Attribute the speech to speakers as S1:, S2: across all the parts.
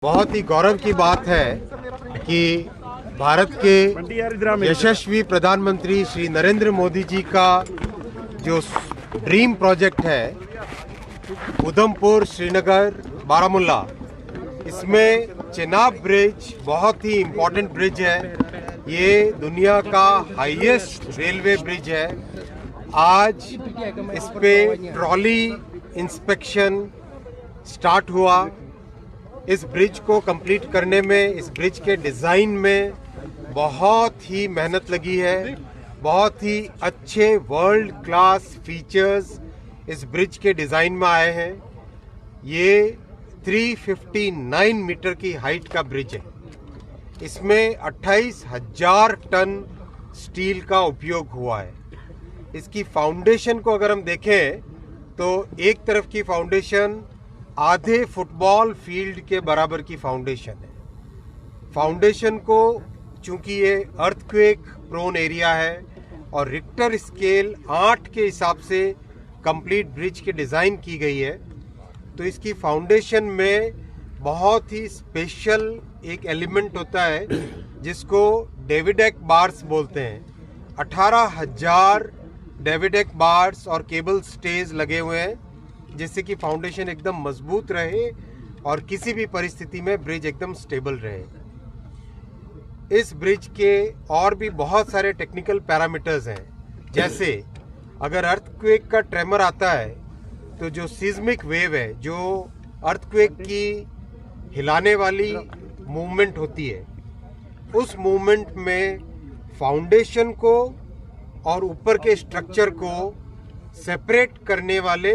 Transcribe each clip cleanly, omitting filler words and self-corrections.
S1: बहुत ही गौरव की बात है कि भारत के यशस्वी प्रधानमंत्री श्री नरेंद्र मोदी जी का जो ड्रीम प्रोजेक्ट है उधमपुर श्रीनगर बारामूला, इसमें चेनाब ब्रिज बहुत ही इम्पोर्टेंट ब्रिज है। ये दुनिया का हाईएस्ट रेलवे ब्रिज है। आज इस पे ट्रॉली इंस्पेक्शन स्टार्ट हुआ। इस ब्रिज को कंप्लीट करने में, इस ब्रिज के डिज़ाइन में बहुत ही मेहनत लगी है। बहुत ही अच्छे वर्ल्ड क्लास फीचर्स इस ब्रिज के डिज़ाइन में आए हैं। ये 359 मीटर की हाइट का ब्रिज है। इसमें 28,000 टन स्टील का उपयोग हुआ है। इसकी फाउंडेशन को अगर हम देखें तो एक तरफ की फाउंडेशन आधे फुटबॉल फील्ड के बराबर की फाउंडेशन है। फाउंडेशन को चूंकि ये अर्थक्वेक प्रोन एरिया है और रिक्टर स्केल 8 के हिसाब से कंप्लीट ब्रिज की डिज़ाइन की गई है, तो इसकी फाउंडेशन में बहुत ही स्पेशल एक एलिमेंट होता है जिसको डेविडेक बार्स बोलते हैं। 18,000 डेविडेक बार्स और केबल स्टेज लगे हुए हैं जिससे कि फाउंडेशन एकदम मजबूत रहे और किसी भी परिस्थिति में ब्रिज एकदम स्टेबल रहे। इस ब्रिज के और भी बहुत सारे टेक्निकल पैरामीटर्स हैं, जैसे अगर अर्थक्वेक का ट्रेमर आता है तो जो सिस्मिक वेव है, जो अर्थक्वेक की हिलाने वाली मूवमेंट होती है, उस मूवमेंट में फाउंडेशन को और ऊपर के स्ट्रक्चर को सेपरेट करने वाले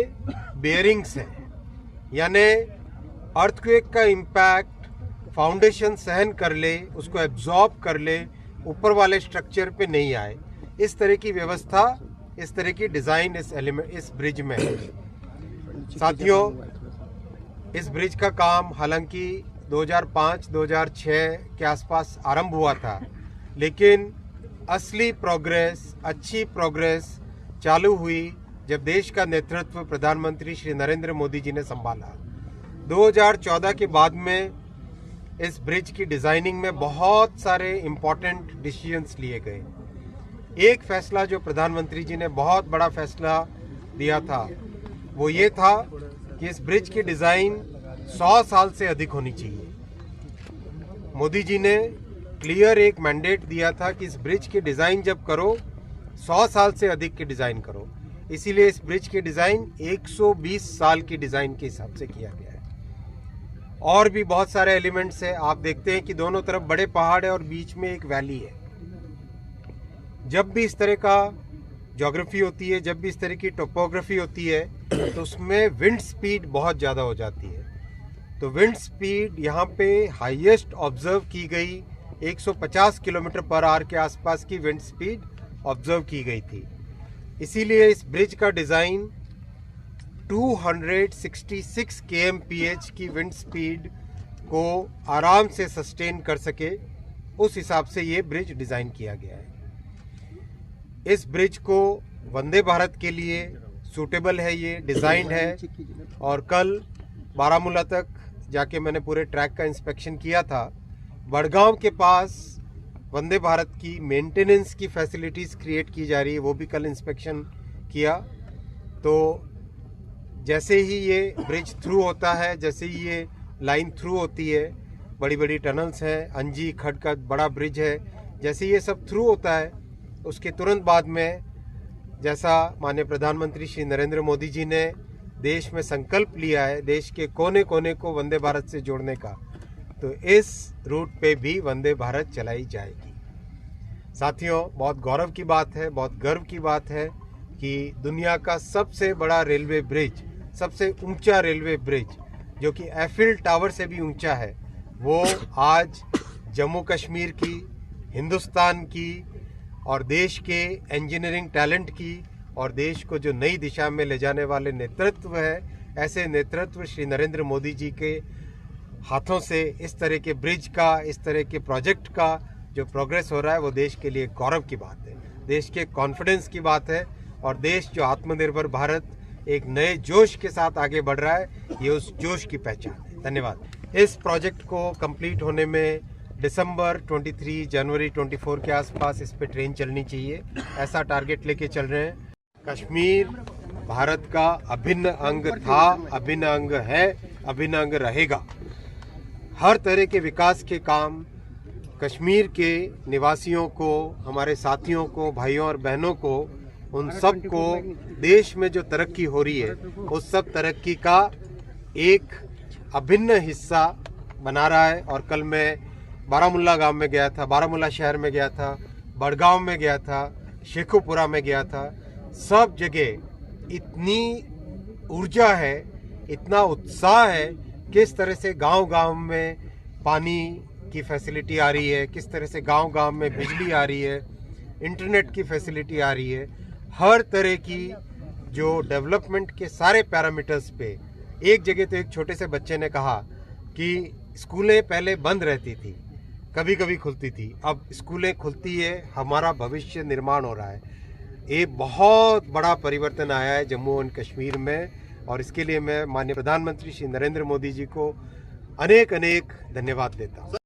S1: बेयरिंग्स हैं। यानी अर्थक्वेक का इम्पैक्ट फाउंडेशन सहन कर ले, उसको एब्जॉर्ब कर ले, ऊपर वाले स्ट्रक्चर पे नहीं आए। इस तरह की व्यवस्था, इस तरह की डिज़ाइन इस ब्रिज में है। साथियों, इस ब्रिज का काम हालांकि 2005-2006 के आसपास आरंभ हुआ था, लेकिन असली प्रोग्रेस, अच्छी प्रोग्रेस चालू हुई जब देश का नेतृत्व प्रधानमंत्री श्री नरेंद्र मोदी जी ने संभाला। 2014 के बाद में इस ब्रिज की डिज़ाइनिंग में बहुत सारे इम्पोर्टेंट डिसीजंस लिए गए। एक फैसला जो प्रधानमंत्री जी ने बहुत बड़ा फैसला दिया था वो ये था कि इस ब्रिज की डिज़ाइन 100 साल से अधिक होनी चाहिए। मोदी जी ने क्लियर एक मैंडेट दिया था कि इस ब्रिज की डिज़ाइन जब करो 100 साल से अधिक की डिज़ाइन करो। इसीलिए इस ब्रिज की डिज़ाइन 120 साल की डिज़ाइन के हिसाब से किया गया है। और भी बहुत सारे एलिमेंट्स हैं। आप देखते हैं कि दोनों तरफ बड़े पहाड़ है और बीच में एक वैली है। जब भी इस तरह का ज्योग्राफी होती है, जब भी इस तरह की टोपोग्राफी होती है, तो उसमें विंड स्पीड बहुत ज़्यादा हो जाती है। तो विंड स्पीड यहाँ पे हाईएस्ट ऑब्जर्व की गई 150 किलोमीटर पर आवर के आसपास की विंड स्पीड ऑब्जर्व की गई थी। इसीलिए इस ब्रिज का डिज़ाइन 266 kmph की विंड स्पीड को आराम से सस्टेन कर सके, उस हिसाब से ये ब्रिज डिज़ाइन किया गया है। इस ब्रिज को वंदे भारत के लिए सूटेबल है, ये डिज़ाइंड है। और कल बारामूला तक जाके मैंने पूरे ट्रैक का इंस्पेक्शन किया था। बड़गांव के पास वंदे भारत की मेंटेनेंस की फैसिलिटीज़ क्रिएट की जा रही है, वो भी कल इंस्पेक्शन किया। तो जैसे ही ये ब्रिज थ्रू होता है, जैसे ही ये लाइन थ्रू होती है, बड़ी बड़ी टनल्स हैं, अंजी खड का बड़ा ब्रिज है, जैसे ये सब थ्रू होता है उसके तुरंत बाद में, जैसा माननीय प्रधानमंत्री श्री नरेंद्र मोदी जी ने देश में संकल्प लिया है देश के कोने कोने को वंदे भारत से जोड़ने का, तो इस रूट पे भी वंदे भारत चलाई जाएगी। साथियों, बहुत गौरव की बात है, बहुत गर्व की बात है कि दुनिया का सबसे बड़ा रेलवे ब्रिज, सबसे ऊंचा रेलवे ब्रिज, जो कि एफिल टावर से भी ऊंचा है, वो आज जम्मू कश्मीर की, हिंदुस्तान की और देश के इंजीनियरिंग टैलेंट की और देश को जो नई दिशा में ले जाने वाले नेतृत्व है, ऐसे नेतृत्व श्री नरेंद्र मोदी जी के हाथों से इस तरह के ब्रिज का, इस तरह के प्रोजेक्ट का जो प्रोग्रेस हो रहा है, वो देश के लिए गौरव की बात है, देश के कॉन्फिडेंस की बात है। और देश जो आत्मनिर्भर भारत एक नए जोश के साथ आगे बढ़ रहा है, ये उस जोश की पहचान है। धन्यवाद। इस प्रोजेक्ट को कंप्लीट होने में दिसंबर 23 जनवरी 24 के आसपास इस पे ट्रेन चलनी चाहिए, ऐसा टारगेट लेके चल रहे हैं। कश्मीर भारत का अभिन्न अंग था, अभिन्न अंग है, अभिन्न अंग रहेगा। हर तरह के विकास के काम कश्मीर के निवासियों को, हमारे साथियों को, भाइयों और बहनों को, उन सब को देश में जो तरक्की हो रही है उस सब तरक्की का एक अभिन्न हिस्सा बना रहा है। और कल मैं बारामुल्ला गांव में गया था, बारामुल्ला शहर में गया था, बड़गांव में गया था, शेखुपुरा में गया था। सब जगह इतनी ऊर्जा है, इतना उत्साह है, किस तरह से गांव-गांव में पानी की फैसिलिटी आ रही है, किस तरह से गांव-गांव में बिजली आ रही है, इंटरनेट की फैसिलिटी आ रही है। हर तरह की जो डेवलपमेंट के सारे पैरामीटर्स पे एक जगह तो एक छोटे से बच्चे ने कहा कि स्कूलें पहले बंद रहती थी, कभी कभी खुलती थी, अब स्कूलें खुलती है, हमारा भविष्य निर्माण हो रहा है। ये बहुत बड़ा परिवर्तन आया है जम्मू एंड कश्मीर में, और इसके लिए मैं माननीय प्रधानमंत्री श्री नरेंद्र मोदी जी को अनेक अनेक धन्यवाद देता हूँ।